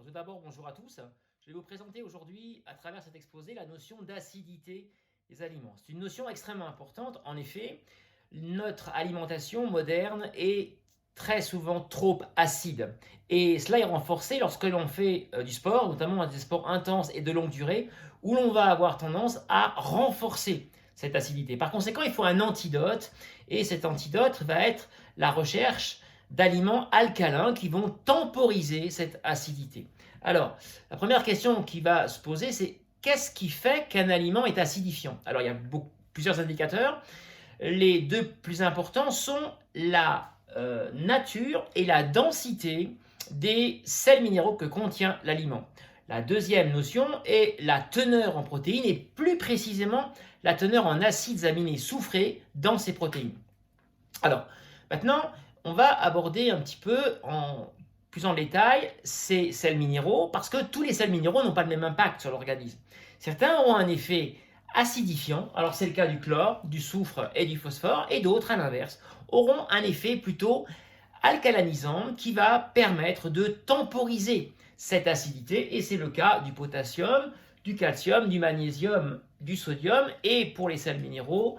Alors, tout d'abord, bonjour à tous. Je vais vous présenter aujourd'hui, à travers cet exposé, la notion d'acidité des aliments. C'est une notion extrêmement importante. En effet, notre alimentation moderne est très souvent trop acide. Et cela est renforcé lorsque l'on fait du sport, notamment des sports intenses et de longue durée, où l'on va avoir tendance à renforcer cette acidité. Par conséquent, il faut un antidote, et cet antidote va être la recherche d'aliments alcalins qui vont temporiser cette acidité. Alors, la première question qui va se poser, c'est qu'est-ce qui fait qu'un aliment est acidifiant? Alors, il y a plusieurs indicateurs. Les deux plus importants sont la nature et la densité des sels minéraux que contient l'aliment. La deuxième notion est la teneur en protéines et plus précisément la teneur en acides aminés soufrés dans ces protéines. Alors, maintenant, on va aborder un petit peu plus en détail ces sels minéraux parce que tous les sels minéraux n'ont pas le même impact sur l'organisme. Certains auront un effet acidifiant, alors c'est le cas du chlore, du soufre et du phosphore, et d'autres, à l'inverse, auront un effet plutôt alcalanisant qui va permettre de temporiser cette acidité, et c'est le cas du potassium, du calcium, du magnésium, du sodium, et pour les sels minéraux,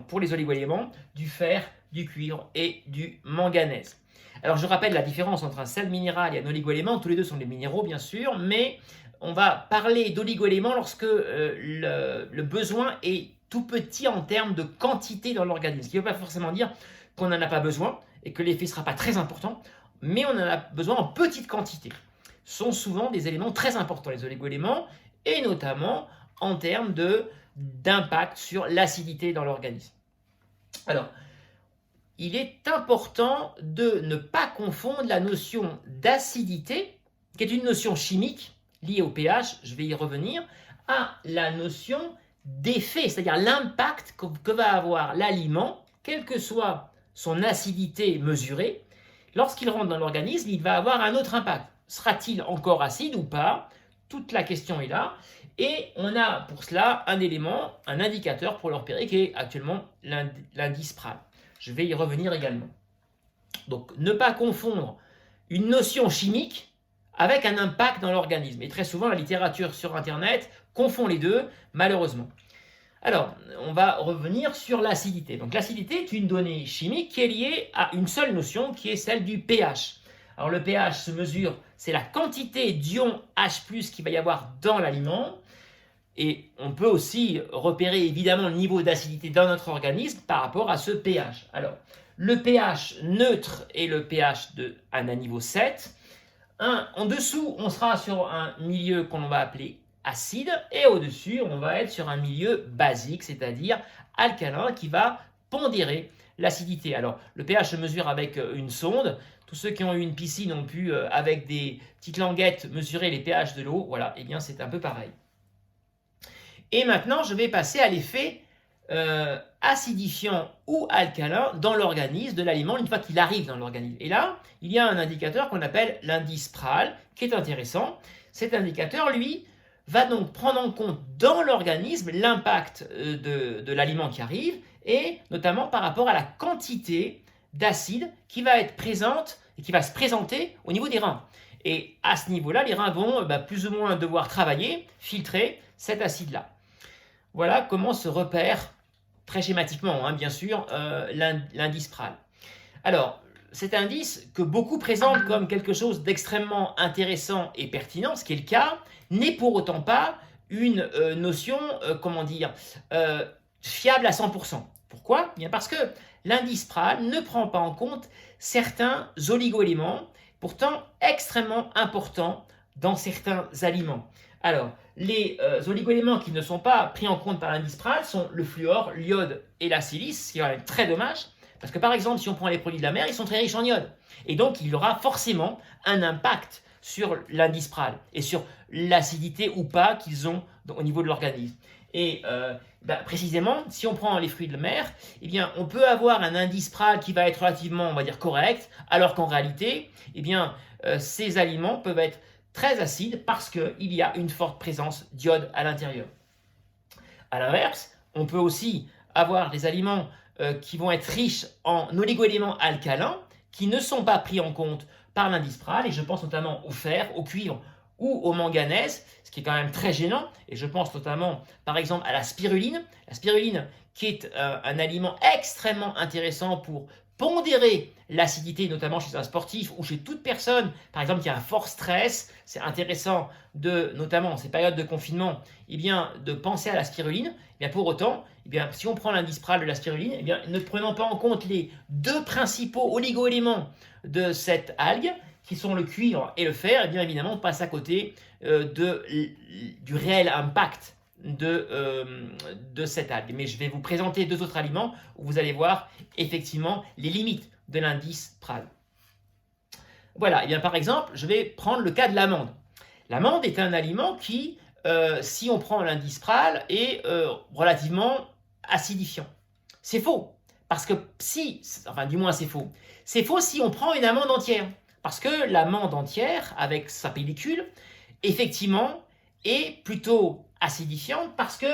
pour les oligoéléments, du fer, du cuivre et du manganèse. Alors je rappelle la différence entre un sel minéral et un oligoélément, tous les deux sont des minéraux bien sûr, mais on va parler d'oligoéléments lorsque le besoin est tout petit en termes de quantité dans l'organisme, ce qui ne veut pas forcément dire qu'on n'en a pas besoin et que l'effet ne sera pas très important, mais on en a besoin en petite quantité. Ce sont souvent des éléments très importants, les oligoéléments, et notamment en termes d'impact sur l'acidité dans l'organisme. Alors, il est important de ne pas confondre la notion d'acidité, qui est une notion chimique liée au pH, je vais y revenir, à la notion d'effet, c'est-à-dire l'impact que va avoir l'aliment, quelle que soit son acidité mesurée. Lorsqu'il rentre dans l'organisme, il va avoir un autre impact. Sera-t-il encore acide ou pas? Toute la question est là. Et on a pour cela un élément, un indicateur pour le repérer, qui est actuellement l'indice PRAL. Je vais y revenir également. Donc, ne pas confondre une notion chimique avec un impact dans l'organisme. Et très souvent, la littérature sur Internet confond les deux, malheureusement. Alors, on va revenir sur l'acidité. Donc, l'acidité est une donnée chimique qui est liée à une seule notion, qui est celle du pH. Alors, le pH se mesure, c'est la quantité d'ions H+, qu'il va y avoir dans l'aliment. Et on peut aussi repérer évidemment le niveau d'acidité dans notre organisme par rapport à ce pH. Alors, le pH neutre est le pH à un niveau 7. En dessous, on sera sur un milieu qu'on va appeler acide, et au-dessus, on va être sur un milieu basique, c'est-à-dire alcalin, qui va pondérer l'acidité. Alors, le pH se mesure avec une sonde. Tous ceux qui ont eu une piscine ont pu, avec des petites languettes, mesurer les pH de l'eau. Voilà, et bien c'est un peu pareil. Et maintenant, je vais passer à l'effet acidifiant ou alcalin dans l'organisme de l'aliment une fois qu'il arrive dans l'organisme. Et là, il y a un indicateur qu'on appelle l'indice PRAL, qui est intéressant. Cet indicateur, lui, va donc prendre en compte dans l'organisme l'impact de l'aliment qui arrive, et notamment par rapport à la quantité d'acide qui va être présente et qui va se présenter au niveau des reins. Et à ce niveau-là, les reins vont plus ou moins devoir travailler, filtrer cet acide-là. Voilà comment se repère, très schématiquement, bien sûr, l'indice PRAL. Alors, cet indice, que beaucoup présentent comme quelque chose d'extrêmement intéressant et pertinent, ce qui est le cas, n'est pour autant pas une notion, fiable à 100%. Pourquoi? Bien parce que l'indice PRAL ne prend pas en compte certains oligoéléments, pourtant extrêmement importants dans certains aliments. Alors, les oligoéléments qui ne sont pas pris en compte par l'indice PRAL sont le fluor, l'iode et la silice, ce qui est quand même très dommage, parce que par exemple, si on prend les produits de la mer, ils sont très riches en iode. Et donc, il y aura forcément un impact sur l'indice PRAL et sur l'acidité ou pas qu'ils ont au niveau de l'organisme. Et précisément, si on prend les fruits de la mer, eh bien, on peut avoir un indice PRAL qui va être relativement, on va dire, correct, alors qu'en réalité, eh bien, ces aliments peuvent être très acides parce qu'il y a une forte présence d'iode à l'intérieur. A l'inverse, on peut aussi avoir des aliments qui vont être riches en oligoéléments alcalins qui ne sont pas pris en compte par l'indice PRAL, et je pense notamment au fer, au cuivre ou au manganèse, ce qui est quand même très gênant, et je pense notamment par exemple à la spiruline qui est un aliment extrêmement intéressant pour pondérer l'acidité, notamment chez un sportif ou chez toute personne, par exemple, qui a un fort stress. C'est intéressant notamment en ces périodes de confinement, de penser à la spiruline. Pour autant, si on prend l'indice PRAL de la spiruline, ne prenant pas en compte les deux principaux oligo-éléments de cette algue, qui sont le cuivre et le fer, évidemment, on passe à côté du réel impact de cette algue. Mais je vais vous présenter deux autres aliments où vous allez voir effectivement les limites de l'indice PRAL. Voilà, par exemple, je vais prendre le cas de l'amande. L'amande est un aliment qui, si on prend l'indice PRAL, est relativement acidifiant. C'est faux, parce que du moins c'est faux. C'est faux si on prend une amande entière, parce que l'amande entière, avec sa pellicule, effectivement, est plutôt acidifiante parce que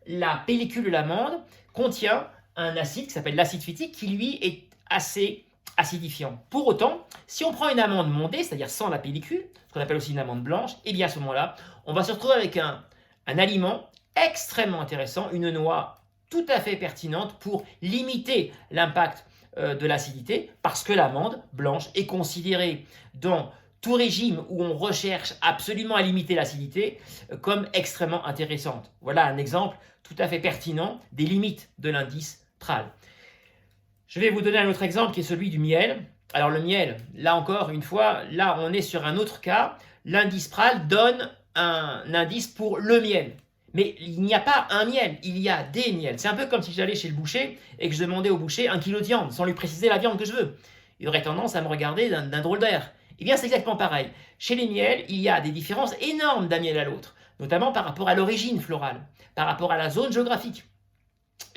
la pellicule de l'amande contient un acide qui s'appelle l'acide phytique qui lui est assez acidifiant. Pour autant, si on prend une amande mondée, c'est-à-dire sans la pellicule, ce qu'on appelle aussi une amande blanche, à ce moment-là, on va se retrouver avec un aliment extrêmement intéressant, une noix tout à fait pertinente pour limiter l'impact de l'acidité, parce que l'amande blanche est considérée dans tout régime où on recherche absolument à limiter l'acidité comme extrêmement intéressante. Voilà un exemple tout à fait pertinent des limites de l'indice PRAL. Je vais vous donner un autre exemple qui est celui du miel. Alors le miel, là encore une fois, là on est sur un autre cas. L'indice PRAL donne un indice pour le miel. Mais il n'y a pas un miel, il y a des miels. C'est un peu comme si j'allais chez le boucher et que je demandais au boucher 1 kilo de viande sans lui préciser la viande que je veux. Il aurait tendance à me regarder d'un drôle d'air. C'est exactement pareil. Chez les miels, il y a des différences énormes d'un miel à l'autre, notamment par rapport à l'origine florale, par rapport à la zone géographique.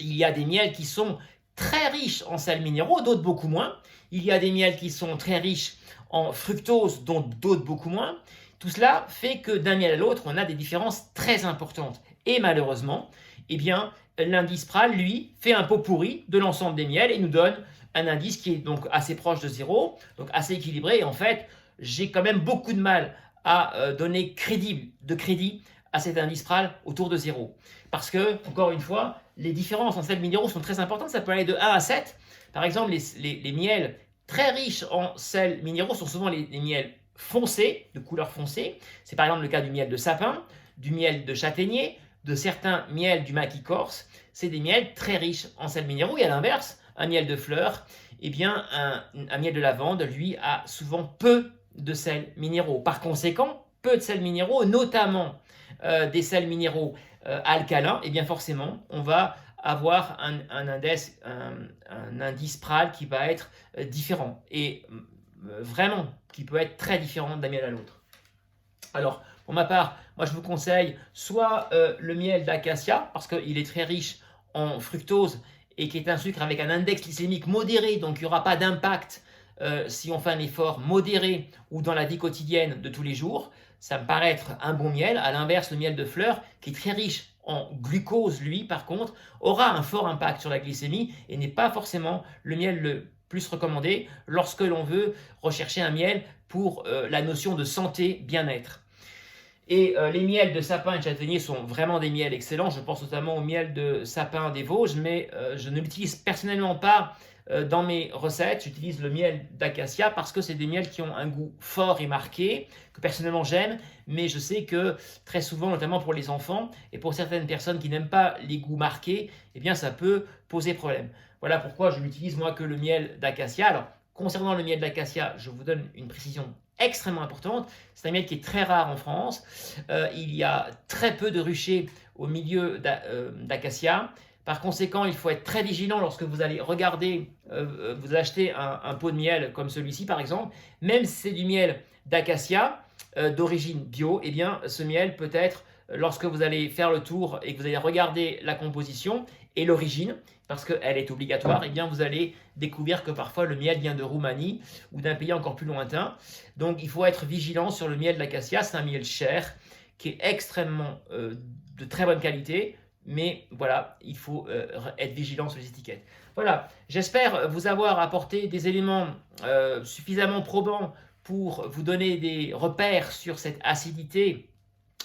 Il y a des miels qui sont très riches en sels minéraux, d'autres beaucoup moins. Il y a des miels qui sont très riches en fructose, dont d'autres beaucoup moins. Tout cela fait que d'un miel à l'autre, on a des différences très importantes. Et malheureusement, l'indice PRAL, lui, fait un pot pourri de l'ensemble des miels et nous donne un indice qui est donc assez proche de zéro, donc assez équilibré. Et en fait, j'ai quand même beaucoup de mal à donner de crédit à cet indice PRAL autour de zéro. Parce que, encore une fois, les différences en sels minéraux sont très importantes. Ça peut aller de 1 à 7. Par exemple, les miels très riches en sels minéraux sont souvent les miels foncés, de couleur foncée. C'est par exemple le cas du miel de sapin, du miel de châtaignier, de certains miels du maquis corse. C'est des miels très riches en sels minéraux. Et à l'inverse, un miel de fleurs, un miel de lavande, lui, a souvent peu de sels minéraux. Par conséquent, peu de sels minéraux, notamment des sels minéraux alcalins, forcément, on va avoir un indice PRAL qui va être différent. Et vraiment, qui peut être très différent d'un miel à l'autre. Alors, pour ma part, moi je vous conseille soit le miel d'acacia, parce qu'il est très riche en fructose et qui est un sucre avec un index glycémique modéré, donc il n'y aura pas d'impact si on fait un effort modéré ou dans la vie quotidienne de tous les jours. Ça me paraît être un bon miel. À l'inverse, le miel de fleurs, qui est très riche en glucose, lui, par contre, aura un fort impact sur la glycémie et n'est pas forcément le miel le plus recommandé lorsque l'on veut rechercher un miel pour la notion de santé, bien-être. Et les miels de sapin et de châtaignier sont vraiment des miels excellents. Je pense notamment au miel de sapin des Vosges, mais je ne l'utilise personnellement pas dans mes recettes. J'utilise le miel d'acacia parce que c'est des miels qui ont un goût fort et marqué, que personnellement j'aime, mais je sais que très souvent, notamment pour les enfants et pour certaines personnes qui n'aiment pas les goûts marqués, ça peut poser problème. Voilà pourquoi je n'utilise moi que le miel d'acacia. Alors, concernant le miel d'acacia, je vous donne une précision extrêmement importante. C'est un miel qui est très rare en France. Il y a très peu de ruchers au milieu d'acacia. Par conséquent, il faut être très vigilant lorsque vous allez regarder, vous achetez un pot de miel comme celui-ci par exemple. Même si c'est du miel d'acacia d'origine bio, ce miel peut être, lorsque vous allez faire le tour et que vous allez regarder la composition et l'origine, parce qu'elle est obligatoire, vous allez découvrir que parfois le miel vient de Roumanie ou d'un pays encore plus lointain. Donc il faut être vigilant sur le miel d'acacia. C'est un miel cher qui est extrêmement de très bonne qualité, mais voilà, il faut être vigilant sur les étiquettes. Voilà, j'espère vous avoir apporté des éléments suffisamment probants pour vous donner des repères sur cette acidité,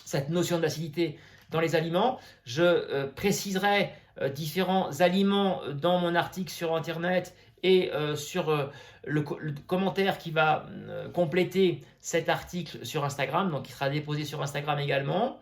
cette notion d'acidité dans les aliments. Je préciserai différents aliments dans mon article sur Internet et sur le commentaire qui va compléter cet article sur Instagram, donc il sera déposé sur Instagram également.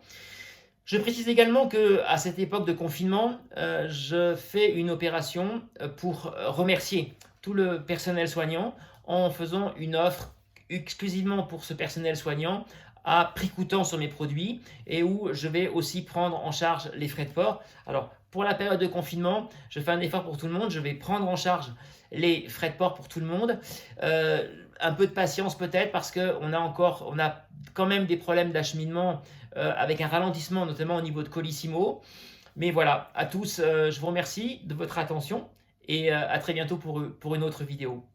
Je précise également qu'à cette époque de confinement, je fais une opération pour remercier tout le personnel soignant en faisant une offre exclusivement pour ce personnel soignant à prix coûtant sur mes produits et où je vais aussi prendre en charge les frais de port. Alors, pour la période de confinement, je fais un effort pour tout le monde, je vais prendre en charge les frais de port pour tout le monde. Un peu de patience peut-être parce qu'on a quand même des problèmes d'acheminement avec un ralentissement notamment au niveau de Colissimo. Mais voilà, à tous, je vous remercie de votre attention et à très bientôt pour une autre vidéo.